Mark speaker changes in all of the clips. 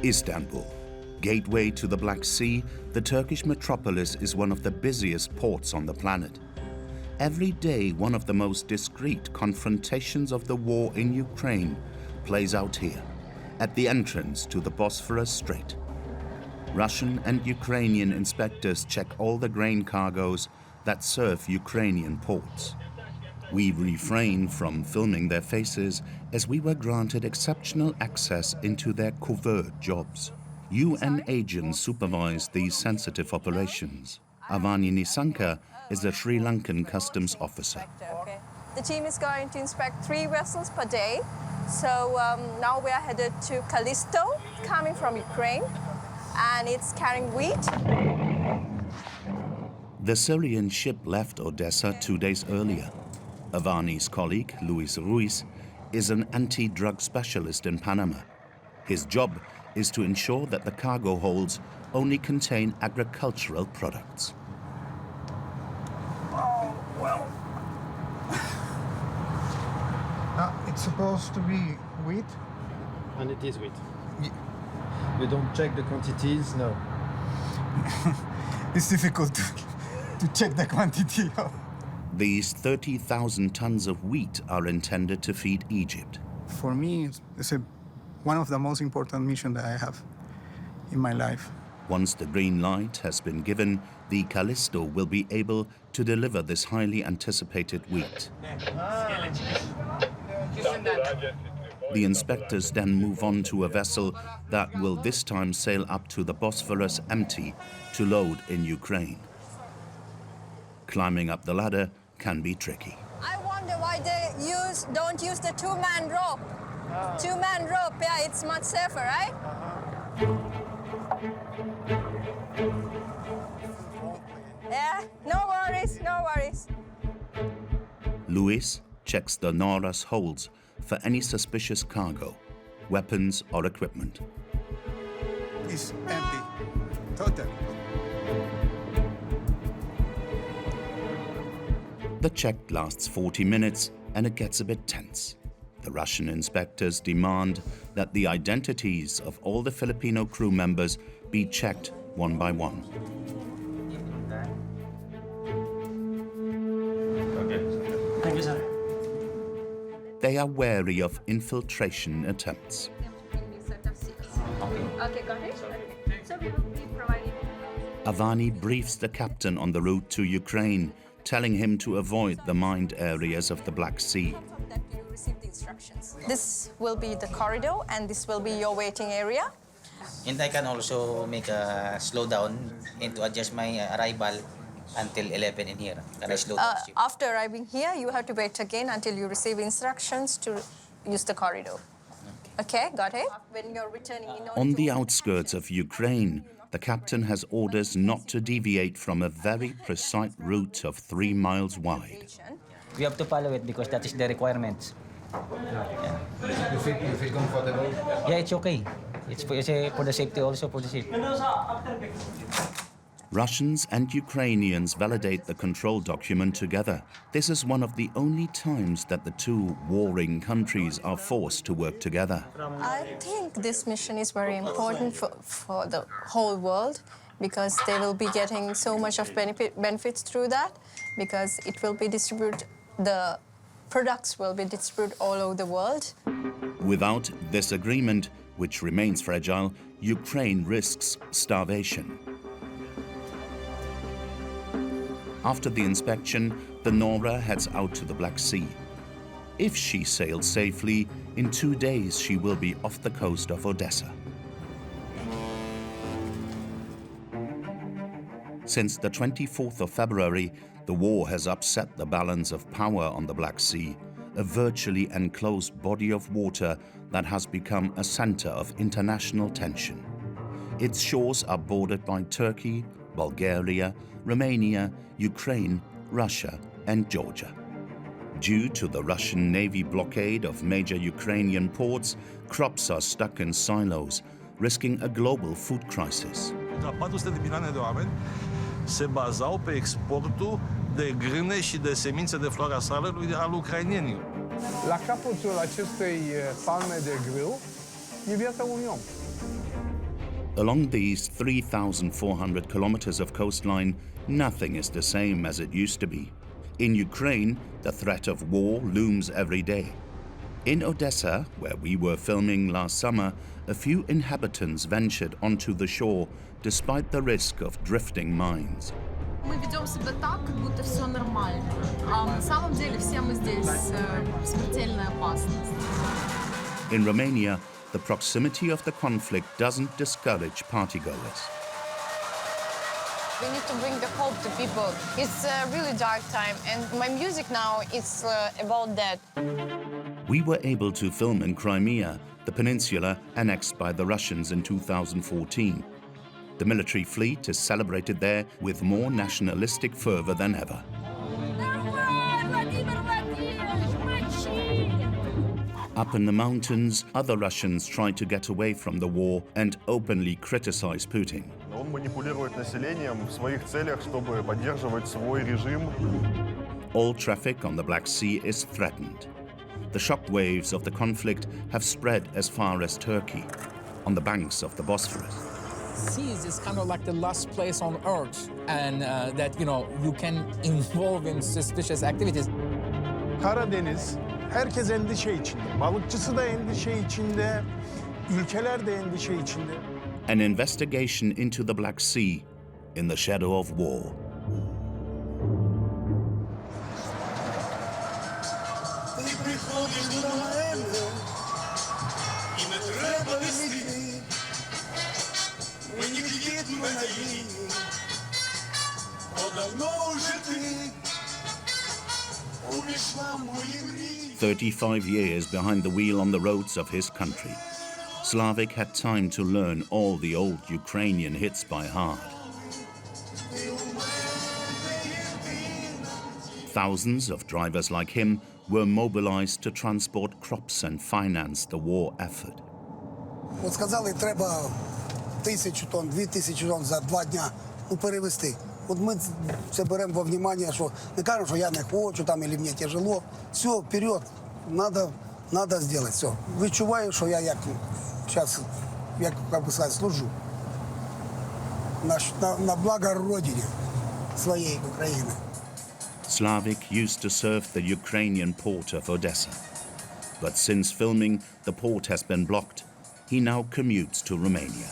Speaker 1: Istanbul, gateway to the Black Sea, the Turkish metropolis is one of the busiest ports on the planet. Every day, one of the most discreet confrontations of the war in Ukraine plays out here, at the entrance to the Bosphorus Strait. Russian and Ukrainian inspectors check all the grain cargoes that serve Ukrainian ports. We refrain from filming their faces as we were granted exceptional access into their covert jobs. UN agents supervise these sensitive operations. Avani Nisanka is a Sri Lankan customs officer.
Speaker 2: Okay. The team is going to inspect 3 vessels per day. So now we are headed to Callisto, coming from Ukraine, and it's carrying wheat.
Speaker 1: The Syrian ship left Odessa 2 days earlier. Avani's colleague, Luis Ruiz, is an anti-drug specialist in Panama. His job is to ensure that the cargo holds only contain agricultural products.
Speaker 3: Oh, well. It's supposed to be wheat.
Speaker 4: And it is wheat.
Speaker 3: Yeah.
Speaker 4: We don't check the quantities, no.
Speaker 3: It's difficult to check the quantity.
Speaker 1: These 30,000 tons of wheat are intended to feed Egypt.
Speaker 3: For me, it's one of the most important missions that I have in my life.
Speaker 1: Once the green light has been given, the Callisto will be able to deliver this highly anticipated wheat. The inspectors then move on to a vessel that will this time sail up to the Bosphorus empty to load in Ukraine. Climbing up the ladder can be tricky.
Speaker 2: I wonder why they don't use the 2-man rope. 2-man rope, yeah, it's much safer, right? Yeah, no worries, no worries.
Speaker 1: Luis checks the Nora's holds for any suspicious cargo, weapons or equipment.
Speaker 3: It's empty, totally.
Speaker 1: The check lasts 40 minutes and it gets a bit tense. The Russian inspectors demand that the identities of all the Filipino crew members be checked one by one.
Speaker 4: Thank you, sir.
Speaker 1: They are wary of infiltration attempts.
Speaker 2: Okay, got it? So we will be providing...
Speaker 1: Avani briefs the captain on the route to Ukraine, telling him to avoid the mined areas of the Black Sea.
Speaker 2: This will be the corridor and this will be your waiting area.
Speaker 5: And I can also make a slowdown and to adjust my arrival until 11 in here. Can I slow down?
Speaker 2: After arriving here, you have to wait again until you receive instructions to use the corridor. Okay, got it? When you're returning
Speaker 1: On the outskirts of Ukraine, the captain has orders not to deviate from a very precise route of 3 miles wide.
Speaker 5: We have to follow it because that is the requirements.
Speaker 4: Yeah. You feel comfortable?
Speaker 5: Yeah, it's okay. It's for the safety also for the ship.
Speaker 1: Russians and Ukrainians validate the control document together. This is one of the only times that the two warring countries are forced to work together.
Speaker 2: I think this mission is very important for the whole world because they will be getting so much of benefits through that because it will be distributed, the products will be distributed all over the world.
Speaker 1: Without this agreement, which remains fragile, Ukraine risks starvation. After the inspection, the Nora heads out to the Black Sea. If she sails safely, in 2 days she will be off the coast of Odessa. Since the 24th of February, the war has upset the balance of power on the Black Sea, a virtually enclosed body of water that has become a center of international tension. Its shores are bordered by Turkey, Bulgaria, Romania, Ukraine, Russia, and Georgia. Due to the Russian Navy blockade of major Ukrainian ports, crops are stuck in silos, risking a global food crisis.
Speaker 6: 400 de milioane de oameni se bazau pe exportul de grâne și de semințe de floarea soarelui al ucrainienilor.
Speaker 7: La capătul acestei palme de grâu e viața unui om.
Speaker 1: Along these 3,400 kilometers of coastline, nothing is the same as it used to be. In Ukraine, the threat of war looms every day. In Odessa, where we were filming last summer, a few inhabitants ventured onto the shore despite the risk of drifting mines.
Speaker 7: Мы ведем себя так, как будто все нормально. А на самом деле все мы здесь смертельная опасность.
Speaker 1: In Romania, the proximity of the conflict doesn't discourage partygoers.
Speaker 8: We need to bring the hope to people. It's a really dark time, and my music now is about that.
Speaker 1: We were able to film in Crimea, the peninsula annexed by the Russians in 2014. The military fleet is celebrated there with more nationalistic fervor than ever. Up in the mountains, other Russians try to get away from the war and openly criticize Putin.
Speaker 9: Он манипулирует населением в своих целях, чтобы поддерживать свой режим.
Speaker 1: All traffic on the Black Sea is threatened. The shockwaves of the conflict have spread as far as Turkey, on the banks of the Bosphorus.
Speaker 10: Seas is kind of like the last place on earth, and that you can involve in suspicious activities.
Speaker 11: Karadeniz, herkes endişe içinde. Balıkçısı da endişe içinde, ülkeler de endişe içinde.
Speaker 1: An investigation into the Black Sea in the shadow of war. "35 years behind the wheel on the roads of his country, Slavik had time to learn all the old Ukrainian hits by heart. Thousands of drivers like him were mobilized to transport crops and finance the war effort.
Speaker 12: От сказали, треба 1000 тонн, 2000 тонн за 2 дня перевезти. От ми це беремо во внимание, що не кажемо, що я не хочу там, или мені тяжело. Все, вперед, надо сделать, все. Відчуваю, що я зараз, як би сказати, служу на благо Родині своєї України.
Speaker 1: Slavik used to serve the Ukrainian port of Odessa. But since filming, the port has been blocked. He now commutes to Romania.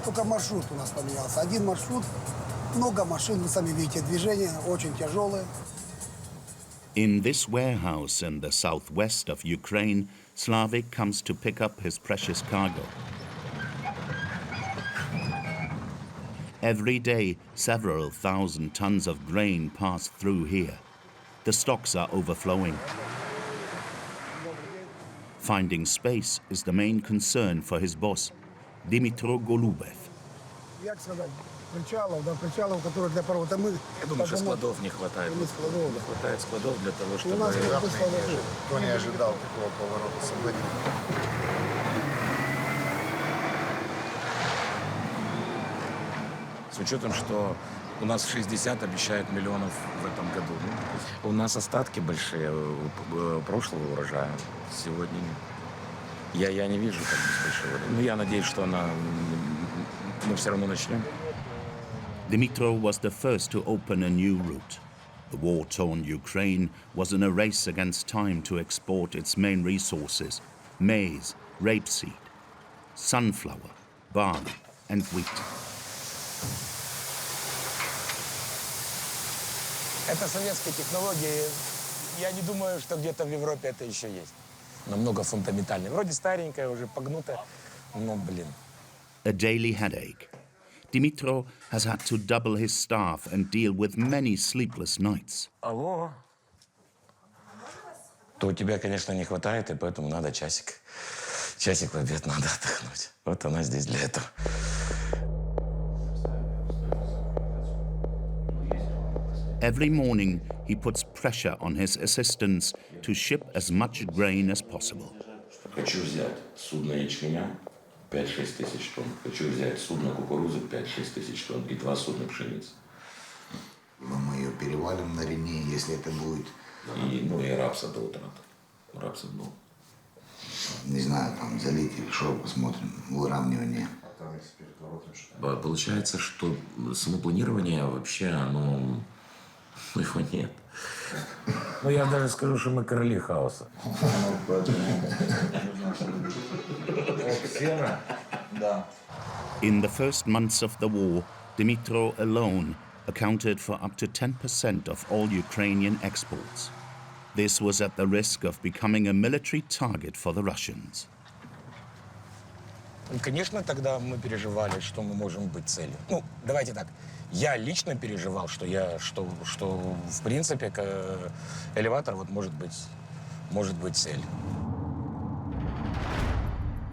Speaker 12: Только маршрут у нас поменялся. Один маршрут, много машин, вы сами видите, движение очень тяжелое.
Speaker 1: In this warehouse in the southwest of Ukraine, Slavik comes to pick up his precious cargo. Every day, several thousand tons of grain pass through here. The stocks are overflowing. Finding space is the main concern for his boss, Dmytro Golubev.
Speaker 12: Як сказати, причалов, которые для парохода мы...
Speaker 13: Я думаю, что складов не хватает. Не хватает складов для того, чтобы...
Speaker 9: Никто не ожидал такого поворота событий.
Speaker 13: С учетом, что у нас 60 обещают миллионов в этом году. У нас остатки большие прошлого урожая. Сегодня я не вижу так большого. Но я надеюсь, что мы все равно начнем.
Speaker 1: Dmytro was the first to open a new route. The war-torn Ukraine was in a race against time to export its main resources: maize, rapeseed, sunflower, barley, and wheat.
Speaker 11: Это советские технологии. Я не думаю, что где-то в Европе это еще есть. Намного фундаментальнее. Вроде старенькая, уже погнутая, но, блин.
Speaker 1: A daily headache. Dmytro has had to double his staff and deal with many sleepless nights.
Speaker 11: Алло.
Speaker 13: То у тебя, конечно, не хватает, и поэтому надо часик. Часик в обед надо отдохнуть. Вот она здесь для этого.
Speaker 1: Every morning, he puts pressure on his assistants to ship as much grain as possible.
Speaker 13: Хочу взять судно ячменя 5-6 тысяч тонн. Хочу взять судно кукурузы 5-6 тысяч тонн и 2 судна пшеницы.
Speaker 14: Мы ее перевалим на Рене, если это будет.
Speaker 13: И рапса до утрата. Рапса до.
Speaker 14: Не знаю, там залить или что, посмотрим. Выравнивание.
Speaker 13: Получается, что само планирование вообще, оно... его нет. Ну, я даже скажу, что мы короли хаоса.
Speaker 1: In the first months of the war, Dmytro alone accounted for up to 10% of all Ukrainian exports. This was at the risk of becoming a military target for the Russians.
Speaker 11: Конечно, тогда мы переживали, что мы можем быть целью. Ну, давайте так. Я лично переживал, что в принципе элеватор вот может быть цель.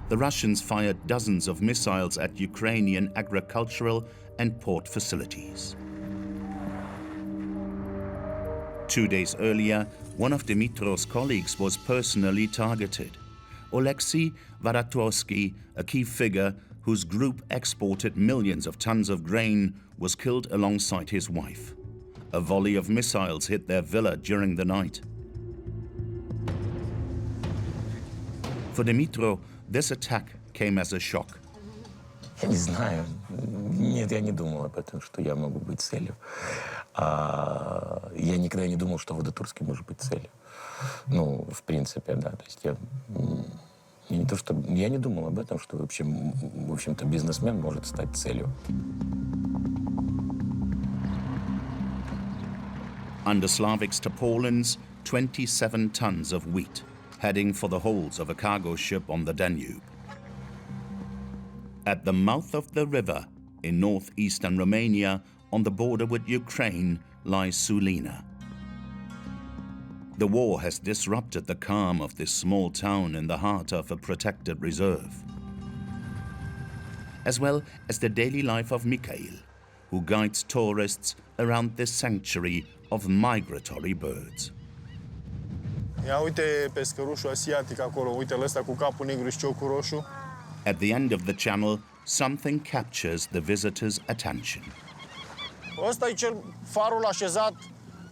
Speaker 1: The Russians fired dozens of missiles at Ukrainian agricultural and port facilities. 2 days earlier, one of Dmytro's colleagues was personally targeted. Oleksiy Varatosky, a key figure whose group exported millions of tons of grain, was killed alongside his wife. A volley of missiles hit their villa during the night. For Dmytro, this attack came as a shock.
Speaker 11: Я не знаю. Нет, я не думал об этом, что я могу быть целью. Я никогда не думал, что Водотурский может быть целью. Ну, в принципе, да. То есть я не думал об этом, что вообще, в общем-то, бизнесмен может стать целью.
Speaker 1: Under Slavic's tarpaulins, 27 tons of wheat, heading for the holds of a cargo ship on the Danube. At the mouth of the river, in northeastern Romania, on the border with Ukraine, lies Sulina. The war has disrupted the calm of this small town in the heart of a protected reserve, as well as the daily life of Mikhail, who guides tourists around this sanctuary of migratory birds.
Speaker 15: Ia uite pescărușul asiatic acolo, uite ăsta cu capul negru și ciocul roșu.
Speaker 1: At the end of the channel, something captures the visitor's attention.
Speaker 15: Ăsta e farul așezat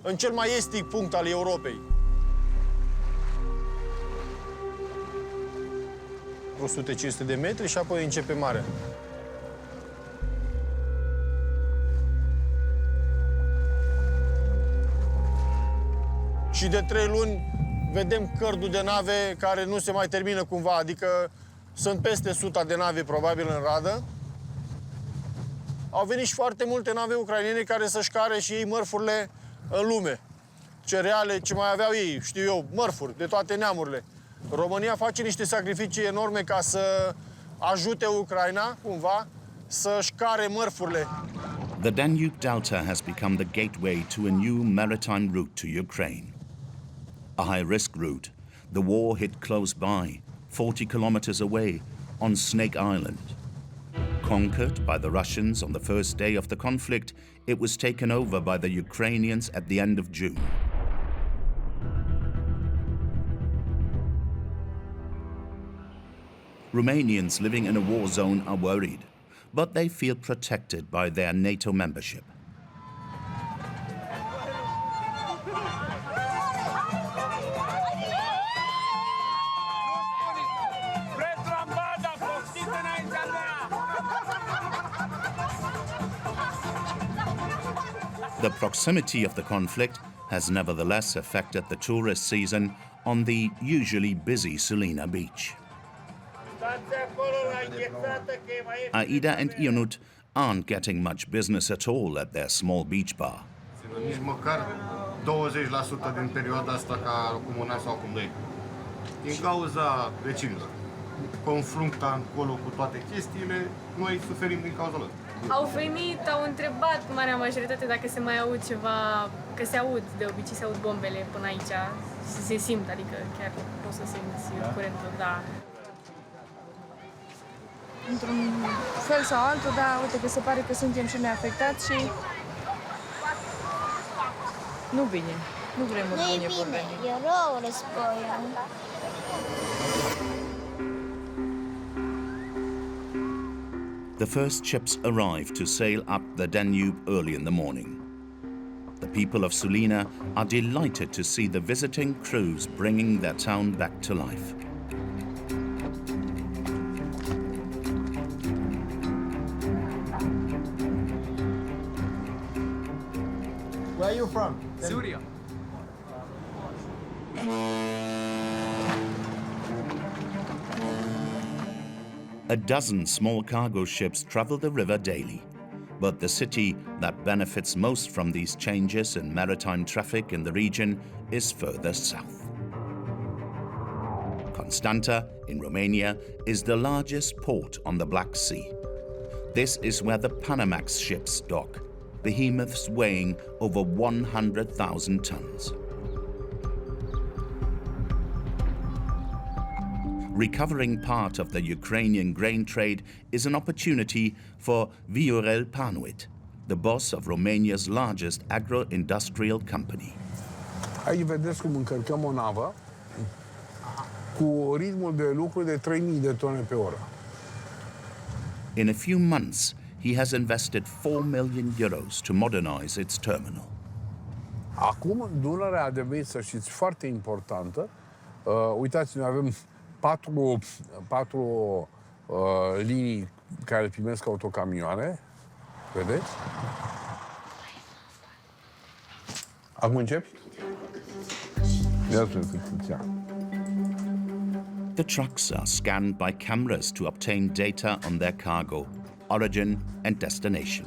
Speaker 15: în cel mai estic punct al Europei. Vreo 100-500 de metri și apoi începe marea. Și de 3 luni vedem cărdul de nave care nu se mai termină cumva, adică sunt peste 100 de nave probabil în radă. Au venit și foarte multe nave ucrainene care să-și care și ei mărfurile în lume. Cereale, ce mai aveau ei, știu eu, mărfuri de toate neamurile. România face niște sacrificii enorme ca să ajute Ucraina, cumva, să-și care mărfurile.
Speaker 1: The Danube Delta has become the gateway to a new maritime route to Ukraine. A high-risk route, the war hit close by, 40 kilometers away, on Snake Island. Conquered by the Russians on the first day of the conflict, it was taken over by the Ukrainians at the end of June. Romanians living in a war zone are worried, but they feel protected by their NATO membership. The proximity of the conflict has nevertheless affected the tourist season on the usually busy Sulina beach. Aida and Ionut aren't getting much business at all at their small beach bar.
Speaker 9: Nici măcar 20% din perioada asta ca acum un an sau acum 2. Din cauza vecinilor. Confruntă acolo cu toate chestiile, noi suferim din cauza lor.
Speaker 16: Au venit, au întrebat marea majoritate dacă se mai aud ceva, că se aud, de obicei se aud bombele până aici, se simt, adică chiar poți să simți curentul, da.
Speaker 17: Într-un fel sau altul, da, uite că se pare că suntem și noi afectați și nu bine, nu vrem bune vorbe.
Speaker 18: E rău războiul.
Speaker 1: The first ships arrive to sail up the Danube early in the morning. The people of Sulina are delighted to see the visiting crews bringing their town back to life.
Speaker 15: from?
Speaker 10: Syria.
Speaker 1: A dozen small cargo ships travel the river daily, but the city that benefits most from these changes in maritime traffic in the region is further south. Constanta in Romania is the largest port on the Black Sea. This is where the Panamax ships dock, behemoths weighing over 100,000 tons. Recovering part of the Ukrainian grain trade is an opportunity for Viorel Panuit, the boss of Romania's largest agro-industrial company.
Speaker 19: Aici vedeți cum încărcăm o navă cu ritmul de lucru de 3000 de tone pe oră.
Speaker 1: In a few months, he has invested 4 million euros to modernize its terminal.
Speaker 19: Acum, Dunărea a devenit, să știți, foarte importantă. Uitați, noi avem patru linii care primesc autocamioane. Vedeți? Acum începi? Ia-ți cât ia.
Speaker 1: The trucks are scanned by cameras to obtain data on their cargo, origin and destination.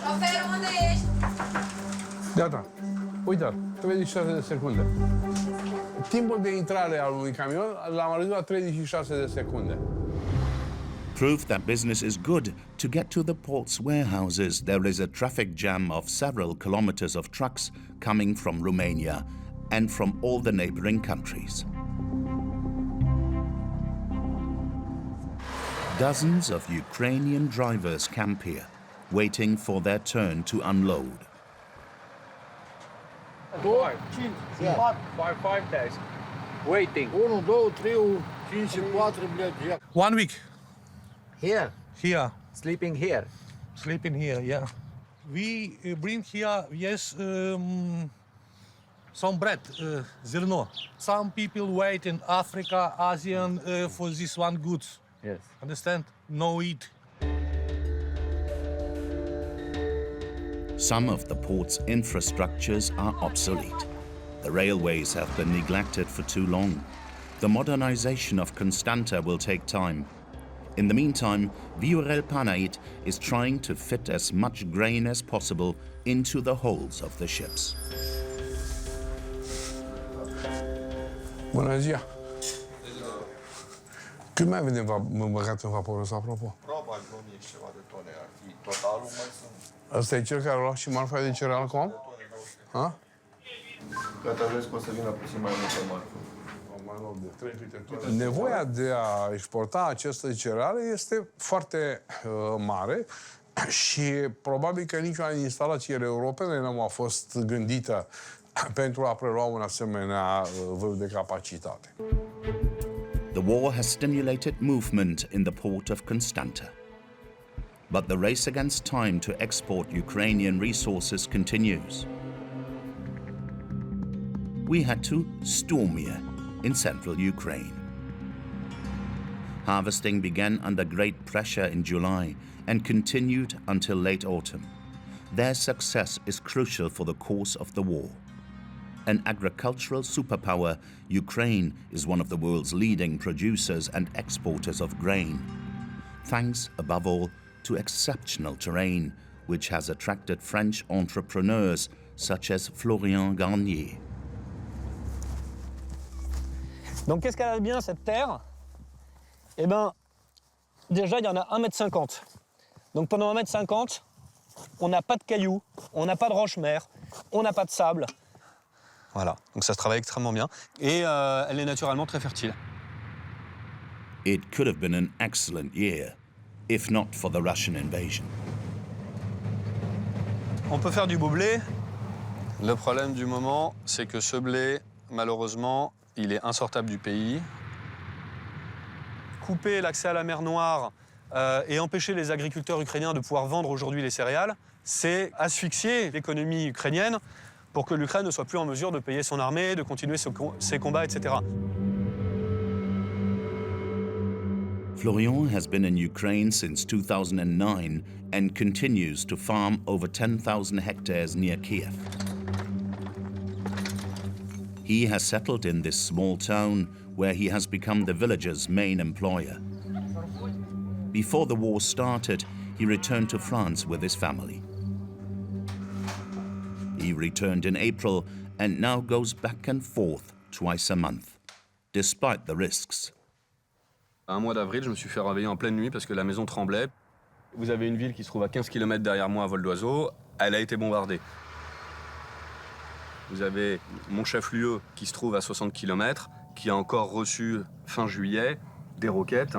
Speaker 20: Șofer, unde ești?
Speaker 19: Gata. Uite, 36 de secunde. Timpul de intrare al unui camion l-am redus la 36 de secunde.
Speaker 1: Proof that business is good. To get to the port's warehouses, there is a traffic jam of several kilometers of trucks coming from Romania and from all the neighboring countries. Dozens of Ukrainian drivers camp here, waiting for their turn to unload.
Speaker 19: 5 days. Waiting.
Speaker 15: 1, 2, 3, 5, 4,
Speaker 6: 1 week.
Speaker 4: Here.
Speaker 6: Here.
Speaker 4: Sleeping here.
Speaker 6: Sleeping here, yeah. We bring here, yes, some bread, zerno. Some people wait in Africa, ASEAN for this one goods.
Speaker 4: Yes.
Speaker 6: Understand? No eat.
Speaker 1: Some of the port's infrastructures are obsolete. The railways have been neglected for too long. The modernization of Constanta will take time. In the meantime, Viorel Panuit is trying to fit as much grain as possible into the holds of the ships.
Speaker 19: Bună ziua! Cât mai avem băgat în vaporul ăsta, apropo?
Speaker 21: Probabil 1000 și ceva de tone ar fi. Totalul mai sunt.
Speaker 19: Ăsta e cel care a luat și marfa de cereal acum? Ha?
Speaker 21: Gata, vezi că o să vină puțin mai multă marfă.
Speaker 19: Nevoia de a exporta aceste cereale este foarte mare și probabil că niciuna din instalațiile europene nu a fost gândită pentru a prelua un asemenea vârf de capacitate.
Speaker 1: The war has stimulated movement in the port of Constanta. But the race against time to export Ukrainian resources continues. We head to Stormia in central Ukraine. Harvesting began under great pressure in July and continued until late autumn. Their success is crucial for the course of the war. An agricultural superpower, Ukraine is one of the world's leading producers and exporters of grain, thanks, above all, to exceptional terrain, which has attracted French entrepreneurs such as Florian Garnier.
Speaker 22: Donc qu'est-ce qu'elle a de bien, cette terre? Eh bien, déjà, il y en a 1,50 m. Donc pendant 1,50 m, on n'a pas de cailloux, on n'a pas de roche-mère, on n'a pas de sable.
Speaker 23: Voilà, donc ça se travaille extrêmement bien. Et elle est naturellement très fertile.
Speaker 1: It could have been an excellent year, if not for the Russian invasion.
Speaker 23: On peut faire du beau blé. Le problème du moment, c'est que ce blé, malheureusement, il est insortable du pays. Couper l'accès à la mer Noire et empêcher les agriculteurs ukrainiens de pouvoir vendre aujourd'hui les céréales, c'est asphyxier l'économie ukrainienne pour que l'Ukraine ne soit plus en mesure de payer son armée, de continuer ses combats, etc.
Speaker 1: Florian has been in Ukraine since 2009 and continues to farm over 10,000 hectares near Kiev. He has settled in this small town where he has become the village's main employer. Before the war started, he returned to France with his family. He returned in April and now goes back and forth twice a month, despite the risks.
Speaker 23: Un mois d'avril, je me suis fait réveiller en pleine nuit parce que la maison tremblait. Vous avez une ville qui se trouve à 15 km derrière moi à vol d'oiseau. Elle a été bombardée. Vous avez mon chef-lieu qui se trouve à 60 km, qui a encore reçu, fin juillet, des roquettes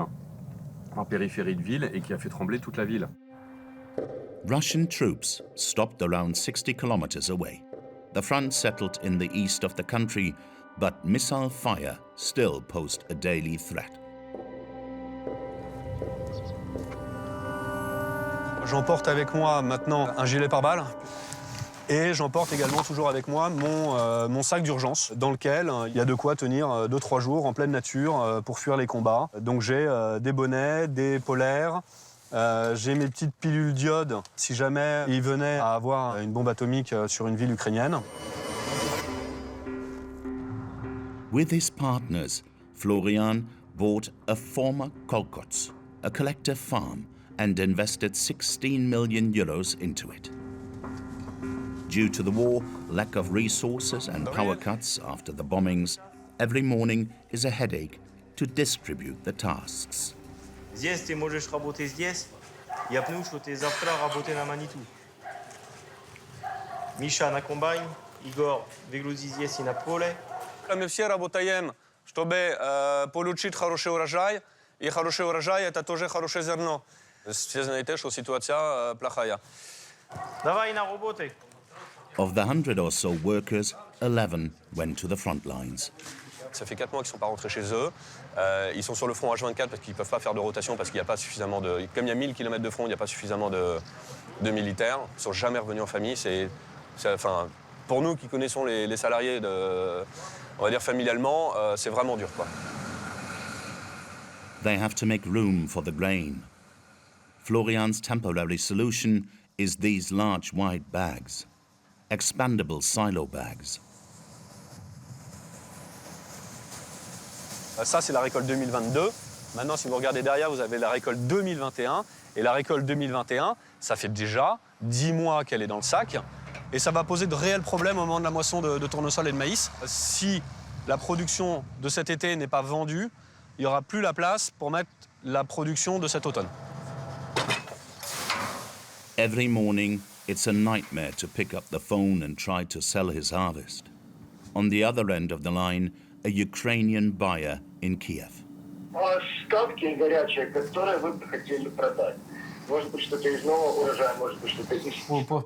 Speaker 23: en périphérie de ville et qui a fait trembler toute la ville.
Speaker 1: Russian troops stopped around 60 kilometers away. The front settled in the east of the country, but missile fire still posed a daily threat.
Speaker 23: J'emporte avec moi maintenant un gilet pare-balles et j'emporte également toujours avec moi mon sac d'urgence dans lequel il y a de quoi tenir 2-3 jours en pleine nature pour fuir les combats. Donc j'ai des bonnets, des polaires, j'ai mes petites pilules d'iode si jamais il venait à avoir une bombe atomique sur une ville ukrainienne.
Speaker 1: With his partners, Florian bought a former kolkhots, a collective farm, and invested 16 million euros into it. Due to the war, lack of resources and power cuts after the bombings, every morning is a headache to distribute the tasks.
Speaker 3: Здесь ты можешь работать здесь, я пну, что ты завтра работай на Маниту. Миша на комбайн, Игорь выгрузи здесь и на поле.
Speaker 23: Мы все работаем, чтобы получить хороший урожай, и хороший урожай – это тоже хорошее зерно. Все знаете, что ситуация плохая.
Speaker 3: Давай на работу.
Speaker 1: Of the 100 or so workers, 11 went to the front lines.
Speaker 23: Ça fait 4 mois qu'ils ne sont pas rentrés chez eux. Ils sont sur le front H24 parce qu'ils ne peuvent pas faire de rotation, parce qu'il n'y a pas suffisamment de... Comme il y a 1000 km de front, il n'y a pas suffisamment de militaires. Ils ne sont jamais revenus en famille. Enfin, pour nous qui connaissons les salariés, on va dire familialement, c'est vraiment dur, quoi.
Speaker 1: They have to make room for the grain. Florian's temporary solution is these large white bags, expandable silo bags.
Speaker 23: Ça, c'est la récolte 2022. Maintenant, si vous regardez derrière, vous avez la récolte 2021. Et la récolte 2021, ça fait déjà 10 mois qu'elle est dans le sac. Et ça va poser de réels problèmes au moment de la moisson de tournesol et de maïs. Si la production de cet été n'est pas vendue, il n'y aura plus la place pour mettre la production de cet automne.
Speaker 1: Every morning, it's a nightmare to pick up the phone and try to sell his harvest. On the other end of the line, a Ukrainian buyer in Kiev.
Speaker 5: Остатки горячие, которые вы бы хотели продать. Может быть, что-то из нового урожая, может быть, что-то из...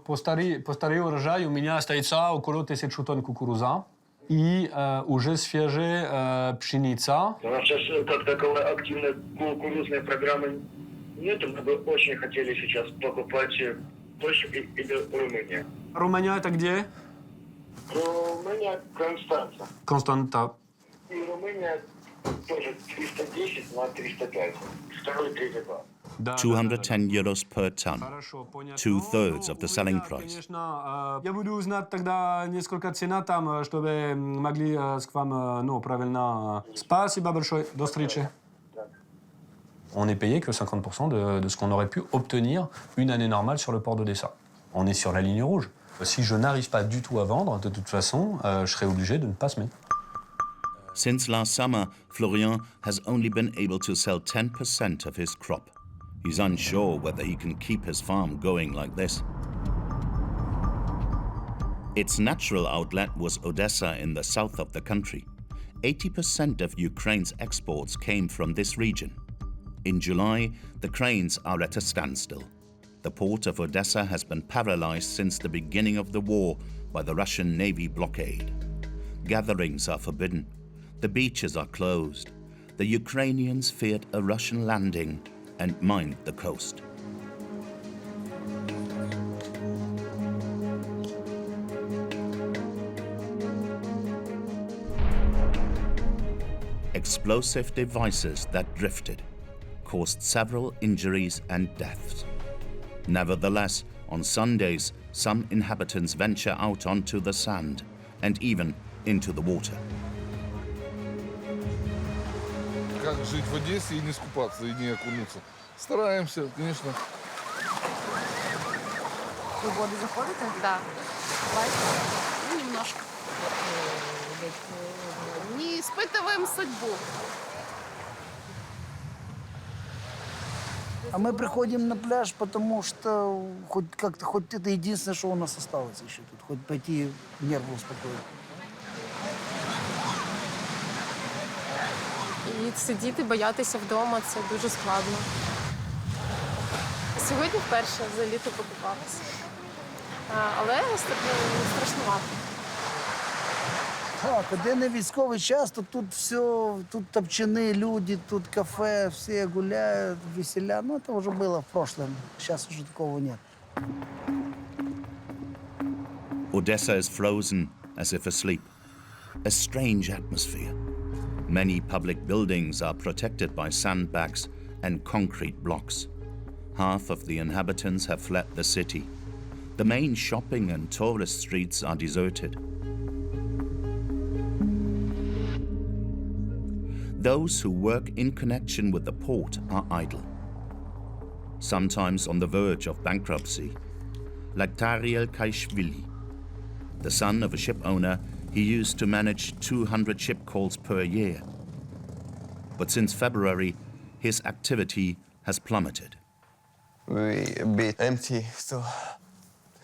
Speaker 23: По старый урожай у меня остается около 1000 тонн кукуруза и уже свежая пшеница.
Speaker 5: У нас сейчас как таковой активной кукурузной программы нет, мы бы очень хотели сейчас покупать больше из Румынии.
Speaker 23: Румыния это где?
Speaker 5: Румыния, Констанца.
Speaker 23: Constanta.
Speaker 5: И Румыния тоже 310 на 305. Второй, третий класс.
Speaker 1: 210 euros per ton, 2/3 of the selling price.
Speaker 23: Я буду узнать тогда несколько цена там, чтобы могли с вам правильно. Спасибо большое. До встречи. On n'est payé que 50% de ce qu'on aurait pu obtenir une année normale sur le port d'Odessa. On est sur la ligne rouge. Si je n'arrive pas du tout à vendre, de toute façon, je serai obligé de ne pas semer.
Speaker 1: Since last summer, Florian has only been able to sell 10% of his crop. He's unsure whether he can keep his farm going like this. Its natural outlet was Odessa in the south of the country. 80% of Ukraine's exports came from this region. In July, the cranes are at a standstill. The port of Odessa has been paralyzed since the beginning of the war by the Russian Navy blockade. Gatherings are forbidden. The beaches are closed. The Ukrainians feared a Russian landing and mined the coast. Explosive devices that drifted, caused several injuries and deaths. Nevertheless, on Sundays, some inhabitants venture out onto the sand and even into the water.
Speaker 2: Как жить в Одессе и не скупаться, и не окунуться? Стараемся, конечно.
Speaker 17: Вы в воду заходите?
Speaker 7: Да.
Speaker 17: Бывает?
Speaker 7: Ну, немножко. Не испытываем судьбу.
Speaker 12: А мы приходим на пляж, потому что хоть как-то, хоть это единственное, что у нас осталось еще тут. Хоть пойти нервы успокоить.
Speaker 8: І сидіти, боятися вдома – це дуже складно. Сьогодні вперше за літо покупалася. Але страшнувато.
Speaker 12: Так, де не військовий час, то тут все, тут топчаны люди, тут кафе, все гуляют, веселя. Ну, это уже было в прошлом, сейчас уже такого нет.
Speaker 1: Odessa is frozen, as if asleep. A strange atmosphere. Many public buildings are protected by sandbags and concrete blocks. Half of the inhabitants have fled the city. The main shopping and tourist streets are deserted. Those who work in connection with the port are idle, sometimes on the verge of bankruptcy, like Tariel Kaishvili. The son of a ship owner, he used to manage 200 ship calls per year. But since February, his activity has plummeted.
Speaker 20: We're a bit empty still.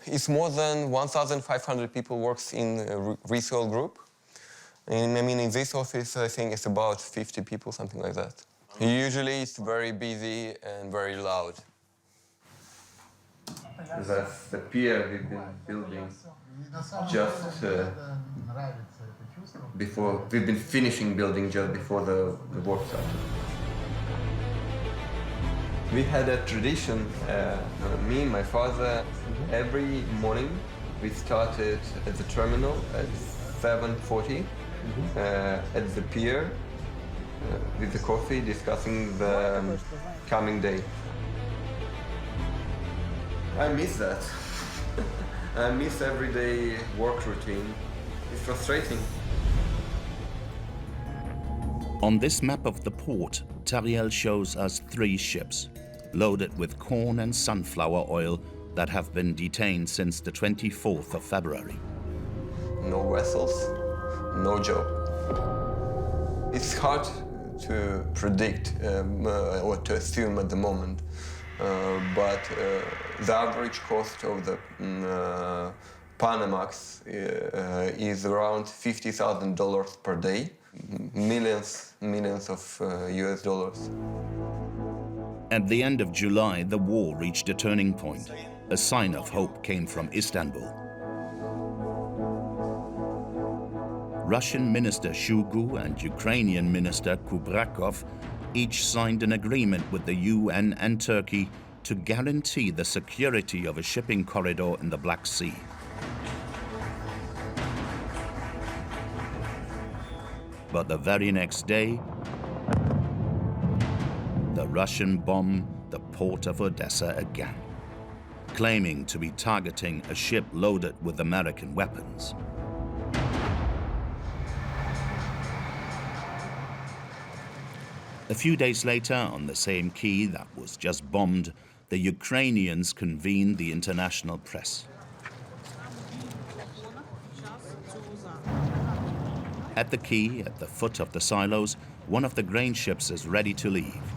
Speaker 20: It's more than 1,500 people works in a resale group. And I mean, in this office, I think it's about 50 people, something like that. Usually it's very busy and very loud.
Speaker 21: That's the pier we've been building just before, we've been finishing building just before the war started.
Speaker 20: We had a tradition, me and my father, every morning we started at the terminal at 7:40 at the pier with the coffee, discussing the coming day. I miss that. I miss everyday work routine. It's frustrating.
Speaker 1: On this map of the port, Tariel shows us 3 ships, loaded with corn and sunflower oil that have been detained since the 24th of February.
Speaker 20: No vessels, no job. It's hard to predict or to assume at the moment, but the average cost of the Panamax is around $50,000 per day, millions of US dollars.
Speaker 1: At the end of July, the war reached a turning point. A sign of hope came from Istanbul. Russian Minister Shugu and Ukrainian Minister Kubrakov each signed an agreement with the UN and Turkey to guarantee the security of a shipping corridor in the Black Sea. But the very next day, the Russian bombed the port of Odessa again, claiming to be targeting a ship loaded with American weapons. A few days later, on the same quay that was just bombed, the Ukrainians convened the international press. At the quay, at the foot of the silos, one of the grain ships is ready to leave.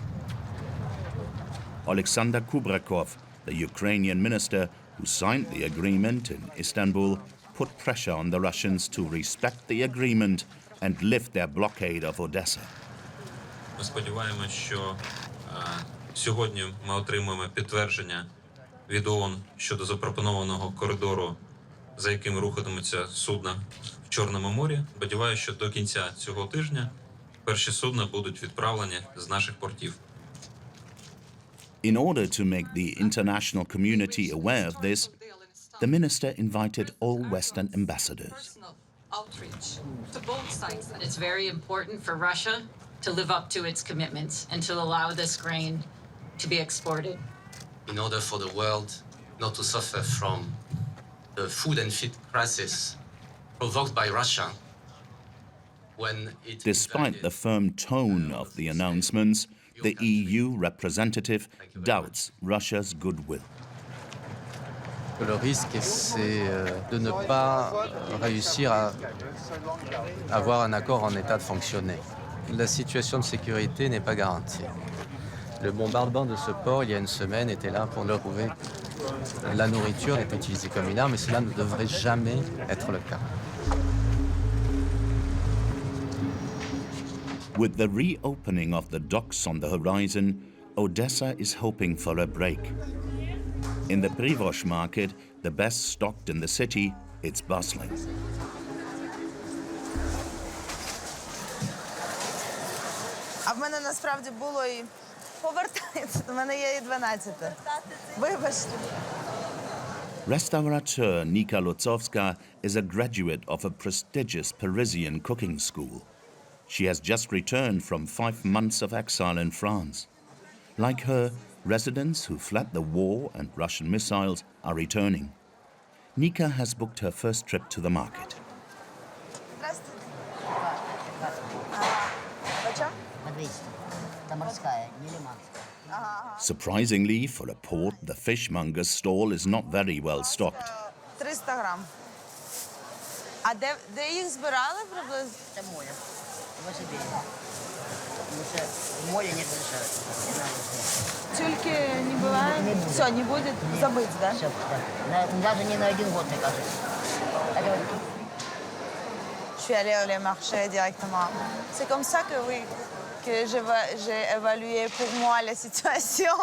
Speaker 1: Alexander Kubrakov, the Ukrainian minister who signed the agreement in Istanbul, put pressure on the Russians to respect the agreement and lift their blockade of Odessa.
Speaker 24: Ми сподіваємося, що сьогодні ми отримаємо підтвердження від ООН щодо запропонованого коридору, за яким рухатимуться судна в Чорному морі. Сподіваюся, що до кінця цього тижня перші судна будуть відправлені з наших портів.
Speaker 1: In order to make the international community aware of this, the minister invited all Western ambassadors.
Speaker 25: Outreach to both sides. And it's very important for Russia
Speaker 9: to live up to its commitments and to allow this grain to be exported.
Speaker 11: In order for the world not to suffer from the food and feed crisis provoked by Russia, when it...
Speaker 1: Despite the firm tone of the announcements, the EU representative doubts Russia's goodwill.
Speaker 13: Le risque, c'est de ne pas réussir à avoir un accord en état de fonctionner. La situation de sécurité n'est pas garantie. Le bombardement de ce port, il y a une semaine, était là pour le prouver. La nourriture est utilisée comme une arme, et cela ne devrait jamais être le cas.
Speaker 1: With the reopening of the docks on the horizon, Odessa is hoping for a break. In the Privosh market, the best stocked in the city, it's bustling.
Speaker 14: А в мене насправді було і повертається. У мене є і 12. Вибачте.
Speaker 1: Restaurateur Nika Lutzovska is a graduate of a prestigious Parisian cooking school. She has just returned from 5 months of exile in France. Like her, residents who fled the war and Russian missiles are returning. Nika has booked her first trip to the market. Surprisingly, for a port, the fishmonger's stall is not very well stocked.
Speaker 14: 300 грам. А де їх збирали приблизно?
Speaker 25: Це море. В Сибири. Потому что в море не разрешают.
Speaker 14: Тюльки не бывает? Все, не будет забыть, да?
Speaker 25: Все, да. Даже не на 1 год, мне кажется.
Speaker 14: Je suis allée au marché directement. C'est comme ça que oui, que j'ai évalué pour moi la situation.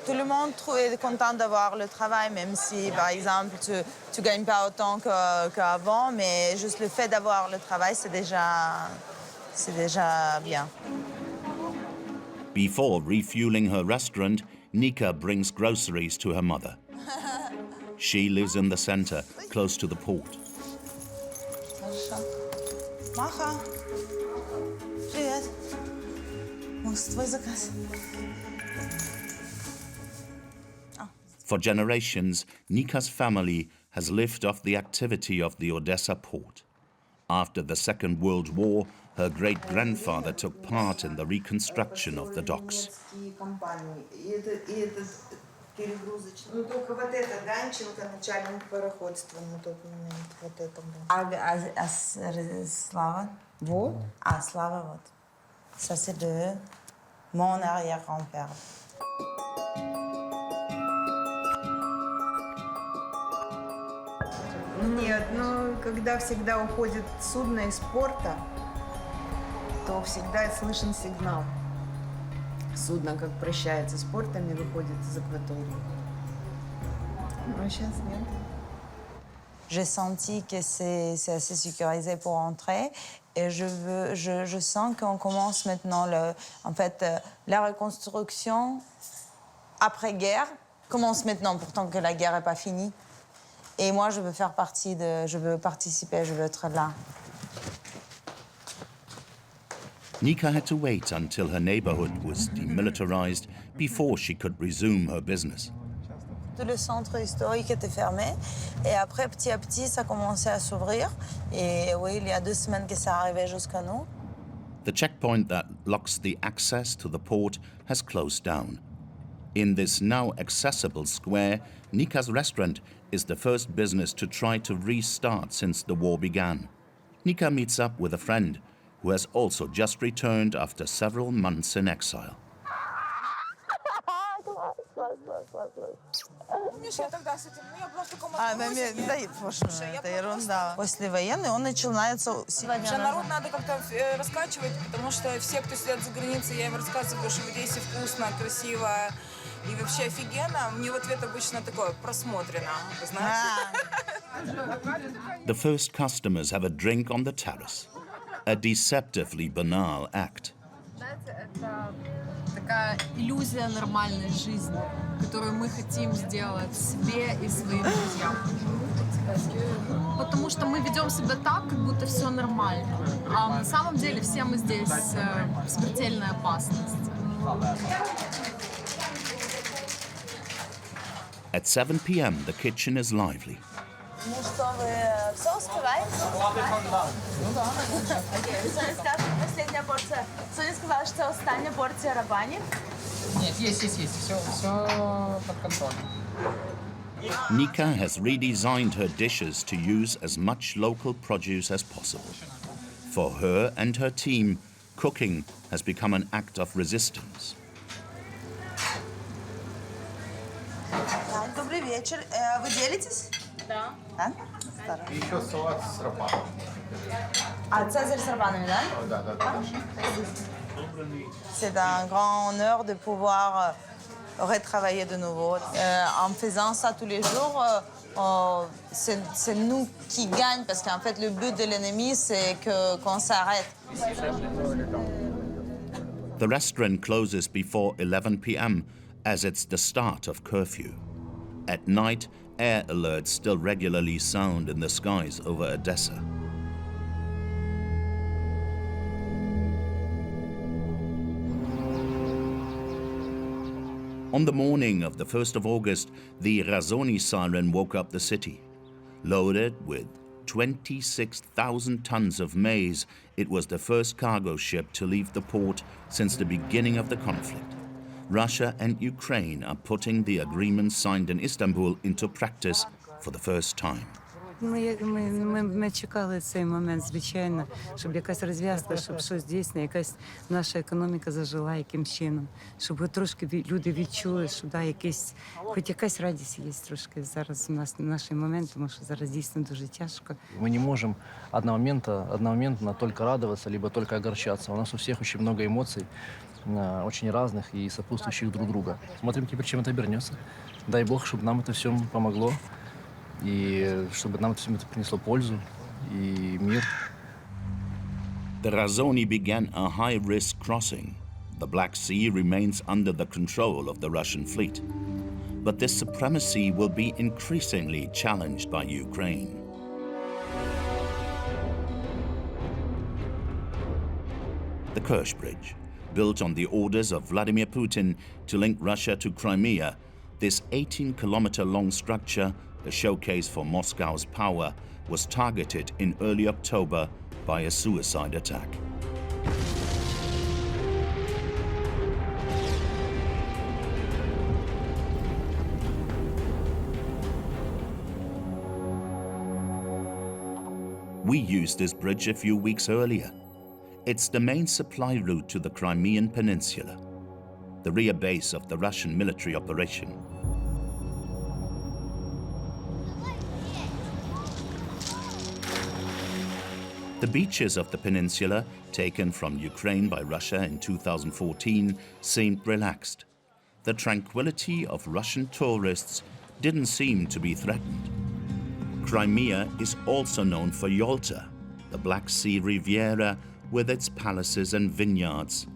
Speaker 14: Tout le monde est content d'avoir le travail, même si, par exemple, tu ne gagnes pas autant qu'avant, mais juste le fait d'avoir le travail, c'est déjà bien.
Speaker 1: Before refueling her restaurant, Nika brings groceries to her mother. She lives in the center, close to the port.
Speaker 14: Маха, привет. Может, твой заказ?
Speaker 1: For generations, Nika's family has lived off the activity of the Odessa port. After the Second World War, her great-grandfather took part in the reconstruction of the docks.
Speaker 14: Ну, только вот это, Данченко, начальник пароходства на тот момент, вот это был. Слава? Вот? Слава, вот. Ça, c'est de mon arrière-grand-père. Нет, ну, когда всегда уходит судно из порта, то всегда слышен сигнал. Судно, как прощается с портом и выходит из акватории. Но сейчас нет. J'ai senti que c'est assez sécurisé pour entrer et je sens qu'on commence maintenant la reconstruction après-guerre commence maintenant, pourtant que la guerre n'est pas finie. Et moi, je veux faire partie je veux participer, je veux être là.
Speaker 1: Nika had to wait until her neighborhood was demilitarized before she could resume her business.
Speaker 14: Tout le centre historique était fermé. Et après, petit à petit, ça commençait à s'ouvrir. Et oui, il y a 2 semaines que ça arrivait jusqu'à nous.
Speaker 1: The checkpoint that locks the access to the port has closed down. In this now accessible square, Nika's restaurant is the first business to try to restart since the war began. Nika meets up with a friend who has also just returned after several months in exile.
Speaker 14: Это ерунда. Послевоенный он начинается сегодня.
Speaker 26: Уже народ надо как-то раскачивать, потому что все, кто сидят за границей, я им рассказываю, что в Одессе вкусно, красиво и вообще офигенно. Мне в ответ обычно такое просмотрено, знаете.
Speaker 1: The first customers have a drink on the terrace, a deceptively banal act.
Speaker 26: Знаете, это
Speaker 4: такая иллюзия нормальной жизни, которую мы хотим сделать себе и своим друзьям. Потому что мы ведем себя так, как будто все нормально. А на самом деле все мы здесь в смертельной опасности.
Speaker 1: At 7 p.m., the kitchen is lively.
Speaker 4: Ну что, вы все успеваете? Окей, Соня скажет, последняя порция. Соня сказала, что остання порція рабані.
Speaker 6: Нет, есть. Все под контролем.
Speaker 1: Nika has redesigned her dishes to use as much local produce as possible. For her and her team, cooking has become an act of resistance.
Speaker 4: Добрый вечер. Вы делитесь? Да.
Speaker 21: И еще салат с рапаном.
Speaker 4: А цезарь с рабанами, да?
Speaker 21: Да.
Speaker 4: C'est un grand honneur de pouvoir retravailler de nouveau. En faisant ça tous les jours, c'est nous qui gagnons parce qu'en fait, le but de l'ennemi, c'est qu'on s'arrête.
Speaker 1: The restaurant closes before 11 p.m. as it's the start of curfew. At night, air alerts still regularly sound in the skies over Odessa. On the morning of the 1st of August, the Razoni siren woke up the city. Loaded with 26,000 tons of maize, it was the first cargo ship to leave the port since the beginning of the conflict. Russia and Ukraine are putting the agreement signed in Istanbul into practice for the first time.
Speaker 10: Ми чекали цей момент, звичайно, щоб якась розв'язка, щоб щось дійсно, якась наша економіка зажила якимсь чином, щоб трошки люди відчули, що хоч якась радість є трошки зараз у нас на наш момент, тому що зараз дійсно дуже тяжко.
Speaker 15: Мы не можем одномоментно только радоваться, либо только огорчаться. У нас у всех очень много эмоций, очень разных и сопутствующих друг друга. Смотрим теперь, чем это обернется. Дай Бог, чтобы нам это все помогло. И чтобы нам всем это принесло пользу и мир.
Speaker 1: The Razoni began a high-risk crossing. The Black Sea remains under the control of the Russian fleet. But this supremacy will be increasingly challenged by Ukraine. The Kerch Bridge, built on the orders of Vladimir Putin to link Russia to Crimea, this 18-kilometer-long structure, a showcase for Moscow's power, was targeted in early October by a suicide attack. We used this bridge a few weeks earlier. It's the main supply route to the Crimean Peninsula, the rear base of the Russian military operation. The beaches of the peninsula, taken from Ukraine by Russia in 2014, seemed relaxed. The tranquility of Russian tourists didn't seem to be threatened. Crimea is also known for Yalta, the Black Sea Riviera with its palaces and vineyards,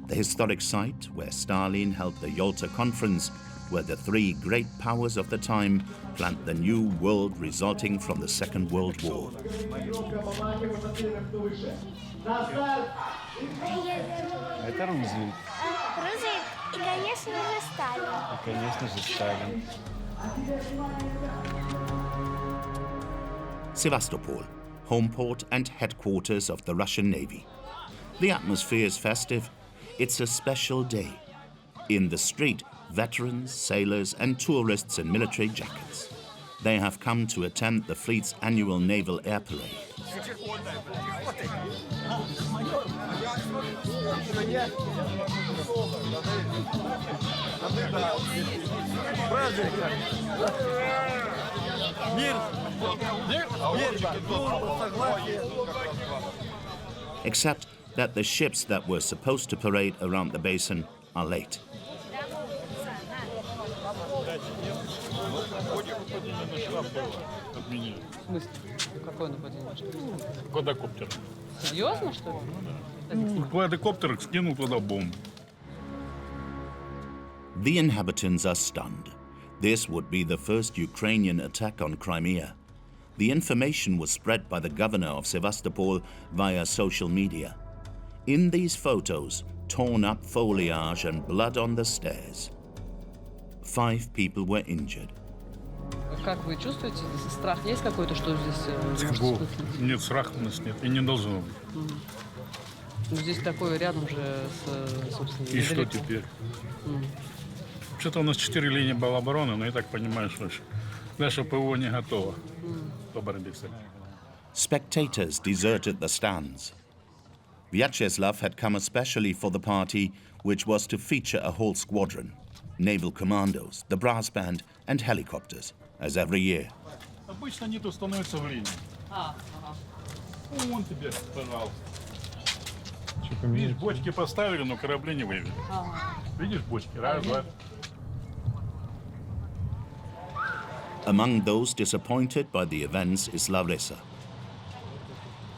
Speaker 1: the historic site where Stalin held the Yalta Conference, where the three great powers of the time planned the new world resulting from the Second World War.
Speaker 16: Это Рузвельт.
Speaker 18: Рузвельт и, конечно же, Сталин.
Speaker 16: И, конечно же, Сталин.
Speaker 1: Sevastopol, home port and headquarters of the Russian Navy. The atmosphere is festive. It's a special day. In the street, veterans, sailors, and tourists in military jackets. They have come to attend the fleet's annual naval air parade. Except that the ships that were supposed to parade around the basin are late.
Speaker 16: Какое нападение?
Speaker 27: Квадрокоптер.
Speaker 16: Серьезно, что ли?
Speaker 27: Квадрокоптер скинул туда бомбу.
Speaker 1: The inhabitants are stunned. This would be the first Ukrainian attack on Crimea. The information was spread by the governor of Sevastopol via social media. In these photos, torn up foliage and blood on the stairs. 5 people were injured.
Speaker 2: Как вы чувствуете? Страх есть какой-то, что здесь может вспыхнуть?
Speaker 3: Нет, страха у нас нет, и не должно быть.
Speaker 2: Ну, здесь такое рядом же, собственно,
Speaker 3: и недалеко. Что теперь? Что-то у нас 4 линии была обороны, но я так понимаю, что наша ПВО не готова по борьбе с этим.
Speaker 1: Spectators deserted the stands. Vyacheslav had come especially for the party, which was to feature a whole squadron, naval commandos, the brass band and helicopters, as every year.
Speaker 3: Обычно они тут становятся в линии. Ну, вон тебе, пожалуйста. Видишь, бочки поставили, но корабли не вывели. Видишь, бочки, раз, два.
Speaker 1: Among those disappointed by the events is Larissa.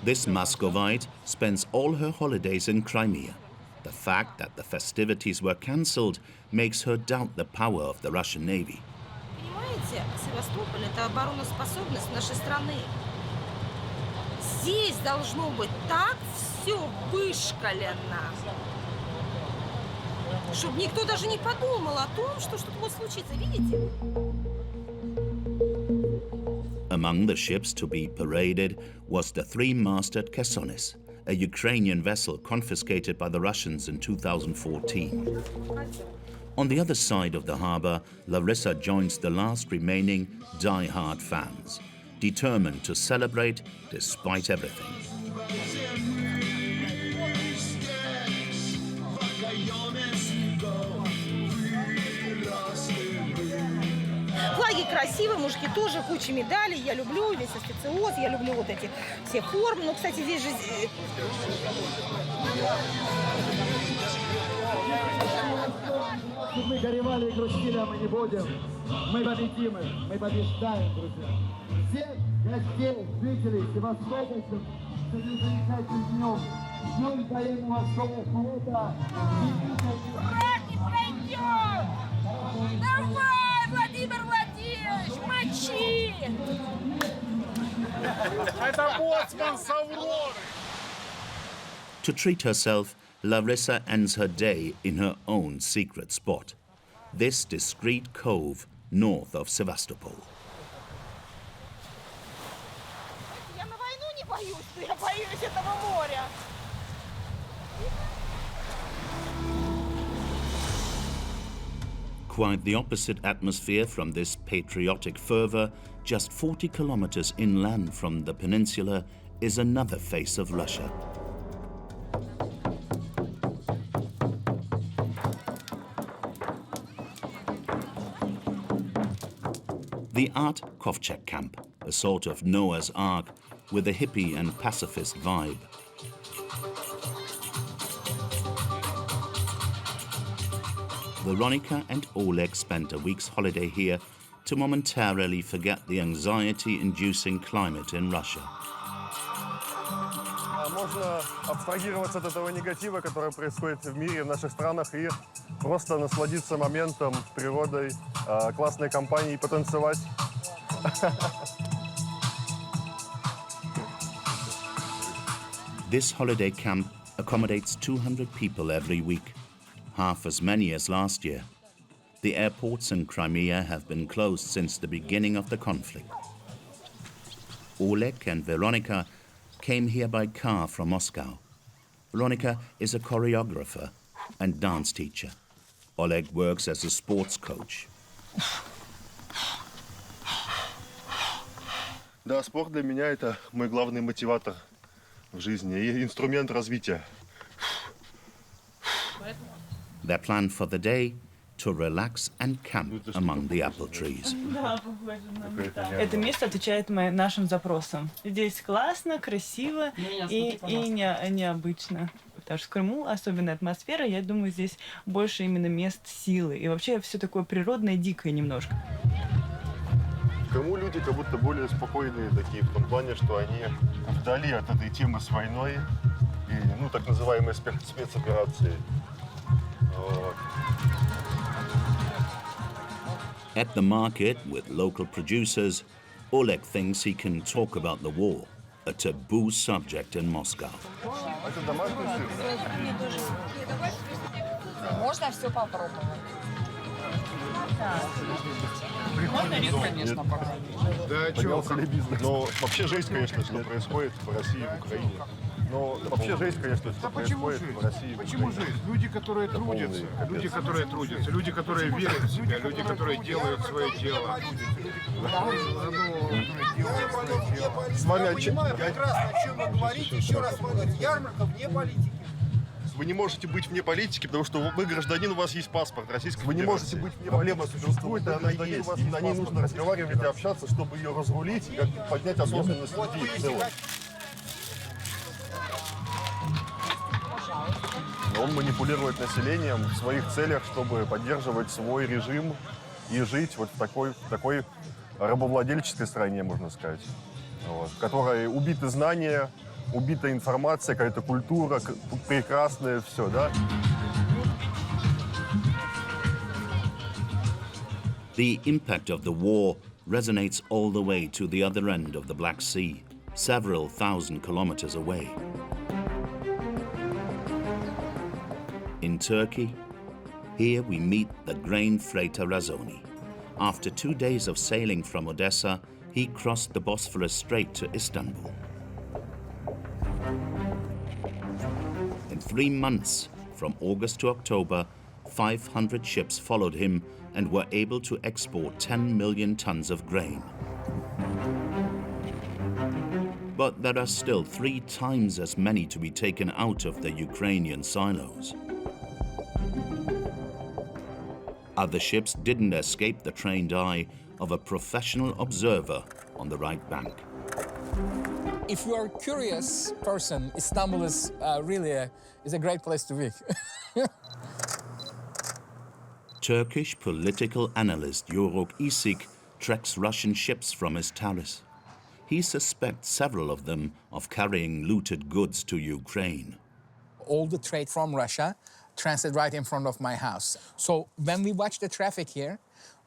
Speaker 1: This Muscovite spends all her holidays in Crimea. The fact that the festivities were cancelled makes her doubt the power of the Russian Navy.
Speaker 5: Понимаете, Севастополь – это обороноспособность нашей страны. Здесь должно быть так все вышкалено, чтобы никто даже не подумал о том, что что-то может случиться. Видите?
Speaker 1: Among the ships to be paraded was the 3-masted Kesonis, a Ukrainian vessel confiscated by the Russians in 2014. On the other side of the harbor, Larissa joins the last remaining die-hard fans, determined to celebrate despite everything.
Speaker 5: Флаги красивые, мужики тоже, куча медалей. Я люблю весь официоз, я люблю вот эти все формы. Ну, кстати, здесь же...
Speaker 19: Мы горевали и грустили, а мы не будем. Мы победим их, мы побеждаем, друзья. Всех гостей, жителей Севастопольцев с этим замечательным днем. Днем военно-морского флота.
Speaker 5: Враг не пройдет! Давай, Владимир Владимирович, мочи!
Speaker 3: Это боцман с Авроры!
Speaker 1: To treat herself, Larissa ends her day in her own secret spot, this discreet cove north of Sevastopol.
Speaker 5: Я на войну не боюсь, но я боюсь этого моря.
Speaker 1: Quite the opposite atmosphere from this patriotic fervor, just 40 kilometers inland from the peninsula is another face of Russia. The Art Kovchak camp, a sort of Noah's Ark with a hippie and pacifist vibe. Veronica and Oleg spent a week's holiday here to momentarily forget the anxiety-inducing climate in Russia.
Speaker 22: Можно абстрагироваться от этого негатива, который происходит в мире, в наших странах, и просто насладиться моментом, природой, классной компанией, потанцевать.
Speaker 1: This holiday camp accommodates 200 people every week, half as many as last year. The airports in Crimea have been closed since the beginning of the conflict. Oleg and Veronica came here by car from Moscow. Veronica is a choreographer and dance teacher. Oleg works as a sports coach.
Speaker 22: Да, спорт для меня это мой главный мотиватор в жизни и инструмент развития.
Speaker 1: Their plan for the day: to relax and camp among the apple trees.
Speaker 23: Да, похоже на это. Это место отвечает нашим запросам. Здесь классно, красиво и необычно. Потому что в Крыму особенная атмосфера, я думаю, здесь больше именно мест силы. И вообще все такое природное, дикое немножко.
Speaker 22: В Крыму люди как будто более спокойные такие, в том плане, что они вдали от этой темы с войной и, ну, так называемой спецоперации. Вот.
Speaker 1: At the market with local producers, Oleg thinks he can talk about the war, a taboo subject in Moscow.
Speaker 26: Можно все попробовать. Нет, конечно, пока.
Speaker 22: Да, чего? Но вообще жесть, конечно, что происходит в России и в Украине. Но вообще жесть, конечно, что происходит в России и в Украине.
Speaker 7: Почему жесть? Люди, которые трудятся, люди, которые верят в себя, люди, которые делают свое дело.
Speaker 22: Смотри,
Speaker 7: прекрасно, о чем вы говорите. Еще раз, ярмарка вне политики.
Speaker 22: Вы не можете быть вне политики, потому что вы гражданин, у вас есть паспорт Российской Федерации. Вы не можете быть вне проблема существует, она есть. И на ней нужно разговаривать и общаться, чтобы ее разрулить и поднять осознанность людей в целом. Он манипулирует населением в своих целях, чтобы поддерживать свой режим и жить вот в такой рабовладельческой стране, можно сказать, вот, в которой убиты знания, убита информация, какая-то культура, прекрасное все, да?
Speaker 1: The impact of the war resonates all the way to the other end of the Black Sea, several thousand kilometers away. In Turkey, here we meet the grain freighter Razoni. After 2 days of sailing from Odessa, he crossed the Bosphorus Strait to Istanbul. In 3 months, from August to October, 500 ships followed him and were able to export 10 million tons of grain. But there are still 3 times as many to be taken out of the Ukrainian silos. Other ships didn't escape the trained eye of a professional observer on the right bank.
Speaker 6: If you are a curious person, Istanbul is really a great place to be.
Speaker 1: Turkish political analyst Yoruk Isik tracks Russian ships from his terrace. He suspects several of them of carrying looted goods to Ukraine.
Speaker 6: All the trade from Russia transit right in front of my house. So when we watch the traffic here,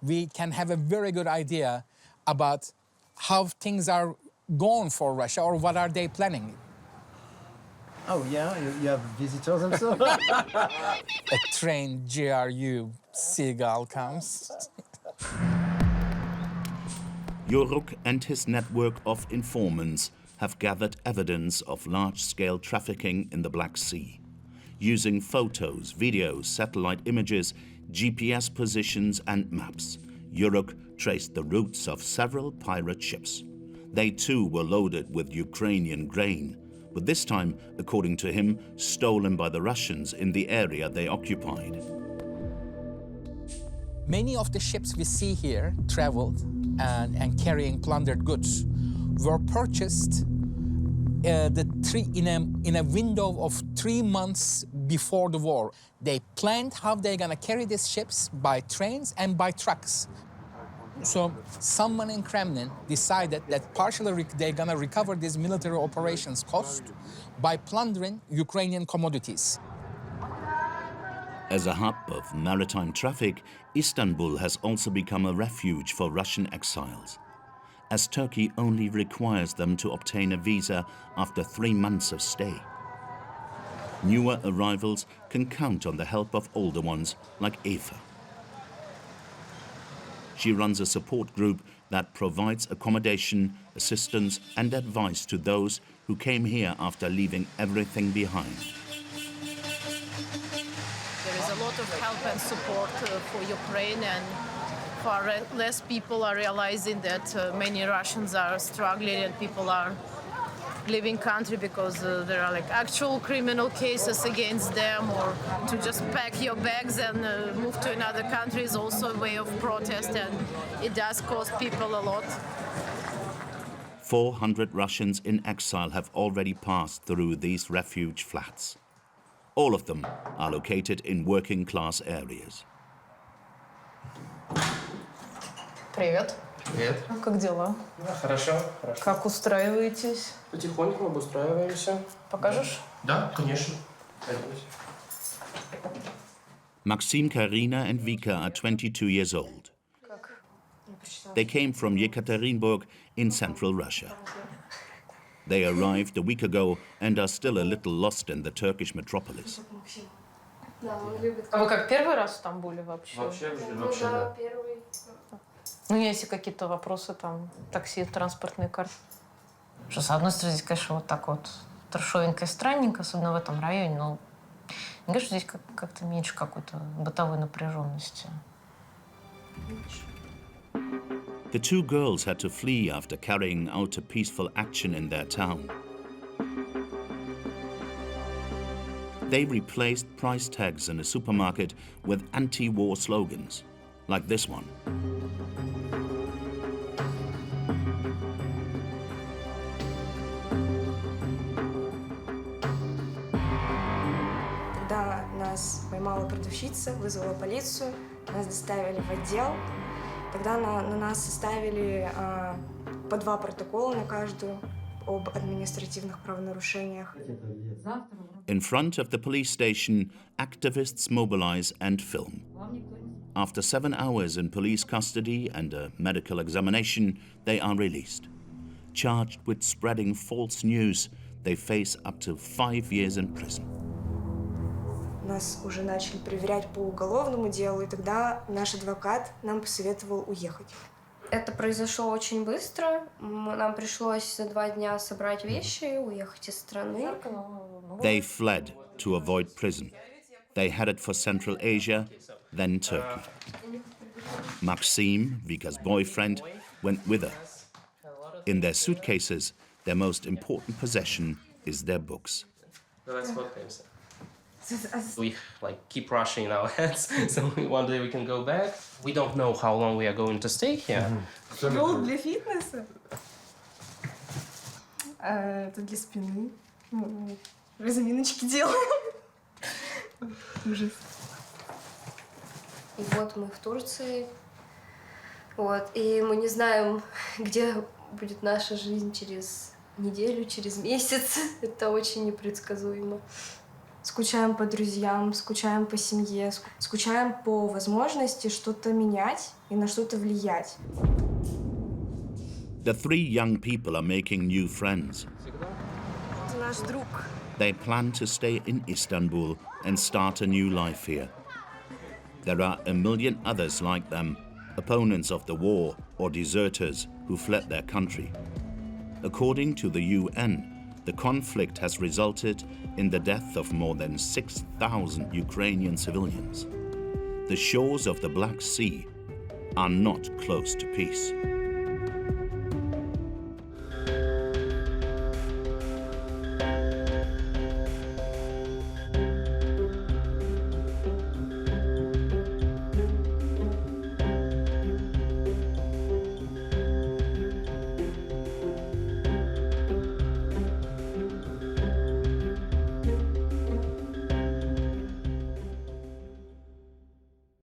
Speaker 6: we can have a very good idea about how things are going for Russia or what are they planning.
Speaker 8: Oh yeah, you have visitors also?
Speaker 6: A trained GRU seagull comes.
Speaker 1: Yoruk and his network of informants have gathered evidence of large-scale trafficking in the Black Sea. Using photos, videos, satellite images, GPS positions and maps, Yoruk traced the routes of several pirate ships. They too were loaded with Ukrainian grain, but this time, according to him, stolen by the Russians in the area they occupied.
Speaker 6: Many of the ships we see here traveled and carrying plundered goods were purchased in a window of 3 months before the war. They planned how they're gonna carry these ships by trains and by trucks. So someone in Kremlin decided that partially they're gonna recover these military operations cost by plundering Ukrainian commodities.
Speaker 1: As a hub of maritime traffic, Istanbul has also become a refuge for Russian exiles, as Turkey only requires them to obtain a visa after 3 months of stay. Newer arrivals can count on the help of older ones like Eva. She runs a support group that provides accommodation, assistance and advice to those who came here after leaving everything behind.
Speaker 12: There is a lot of help and support for Ukraine, and far less people are realizing that many Russians are struggling and people are leaving country because there are like actual criminal cases against them, or to just pack your bags and move to another country is also a way of protest, and it does cost people a lot.
Speaker 1: 400 Russians in exile have already passed through these refuge flats. All of them are located in working-class areas.
Speaker 17: Привет.
Speaker 16: Привет.
Speaker 17: Как дела?
Speaker 16: Хорошо, хорошо.
Speaker 17: Как устраиваетесь?
Speaker 16: Потихоньку обустраиваемся.
Speaker 17: Покажешь?
Speaker 16: Да, конечно.
Speaker 1: Maxim, Karina and Vika are 22 years old. They came from Yekaterinburg in central Russia. They arrived a week ago and are still a little lost in the Turkish metropolis.
Speaker 17: А вы как, первый раз в Стамбуле вообще?
Speaker 21: Вообще, да.
Speaker 17: Ну, если какие-то вопросы, там, такси, транспортные карты. Что, с одной стороны, здесь, конечно, вот так вот трешовенько и странненько, особенно в этом районе, но мне кажется, здесь как-то меньше какой-то бытовой напряженности.
Speaker 1: The two girls had to flee after carrying out a peaceful action in their town. They replaced price tags in a supermarket with anti-war slogans, like this one.
Speaker 9: Когда нас поймала продавщица, вызвала полицию, нас доставили в отдел. Тогда на нас составили по 2 протокола на каждую об административных правонарушениях.
Speaker 1: In front of the police station, activists mobilize and film. After 7 hours in police custody and a medical examination, they are released. Charged with spreading false news, they face up to 5 years in prison.
Speaker 9: Нас уже начали проверять по уголовному делу, и тогда наш адвокат нам посоветовал уехать.
Speaker 11: Это произошло очень быстро. Нам пришлось за 2 дня собрать вещи и уехать из страны.
Speaker 1: They fled to avoid prison. They headed for Central Asia, then Turkey. Maxim, Vika's boyfriend, went with her. In their suitcases, their most important possession is their books.
Speaker 16: We keep rushing in our heads, so one day we can go back. We don't know how long we are going to stay here.
Speaker 9: Стол для фитнеса. Это для спины. Разминочки делаем. Ужас.
Speaker 11: И вот мы в Турции. Вот. И мы не знаем, где будет наша жизнь через неделю, через месяц. Это очень непредсказуемо.
Speaker 9: Скучаем по друзьям, скучаем по семье, скучаем по возможности что-то менять и на что-то влиять.
Speaker 1: The 3 young people are making new friends.
Speaker 9: Это наш друг.
Speaker 1: They plan to stay in Istanbul and start a new life here. There are a million others like them, opponents of the war or deserters who fled their country. According to the UN, the conflict has resulted in the death of more than 6,000 Ukrainian civilians. The shores of the Black Sea are not close to peace.